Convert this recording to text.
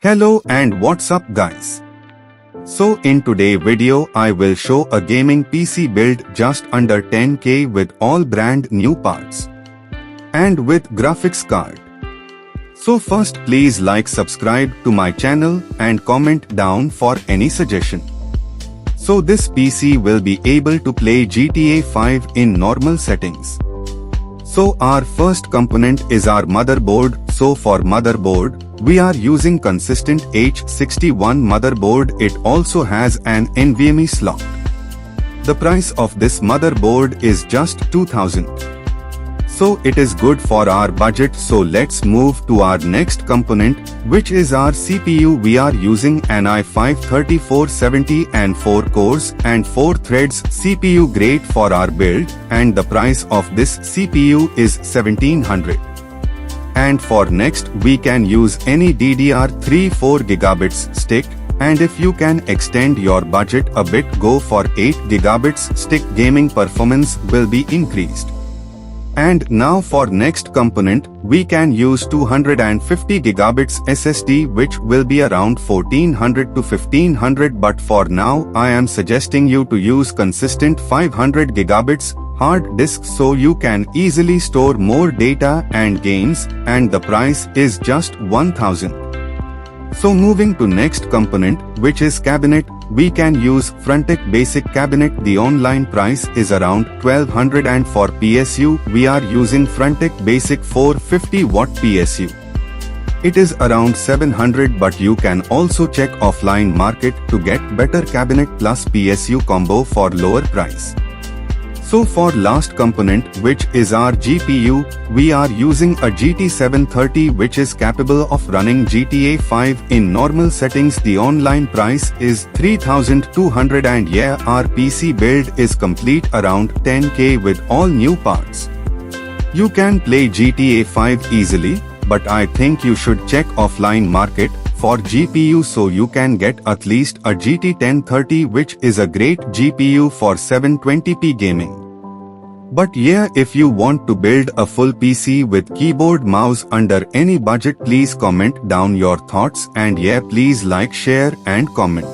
Hello and what's up guys? So in today's video I will show a gaming PC build just under 10k with all brand new parts and with graphics card. So first please like, subscribe to my channel and comment down for any suggestion. So this PC will be able to play GTA 5 in normal settings. So our first component is our motherboard. So for motherboard, we are using consistent H61 motherboard. It also has an NVMe slot. The price of this motherboard is just 2000. So it is good for our budget. So let's move to our next component, which is our CPU. We are using an i5-3470 and 4 cores and 4 threads CPU, great for our build, and the price of this CPU is 1700. And for next we can use any DDR3 4 gigabits stick, and if you can extend your budget a bit, go for 8 gigabits stick. Gaming performance will be increased. And now for next component, we can use 250 gigabits SSD, which will be around 1400 to 1500, but for now I am suggesting you to use consistent 500 gigabits hard disk so you can easily store more data and games, and the price is just 1000. So moving to next component, which is cabinet, we can use Frontech basic cabinet. The online price is around 1200, and for PSU we are using Frontech basic 450 watt PSU. It is around 700, but you can also check offline market to get better cabinet plus PSU combo for lower price. So for last component, which is our GPU, we are using a GT 730 which is capable of running GTA 5 in normal settings. The online price is 3200, and yeah, our PC build is complete around 10k with all new parts. You can play GTA 5 easily, but I think you should check offline market for GPU so you can get at least a GT 1030, which is a great GPU for 720p gaming. But yeah, if you want to build a full PC with keyboard mouse under any budget, please comment down your thoughts, and yeah, please like, share and comment.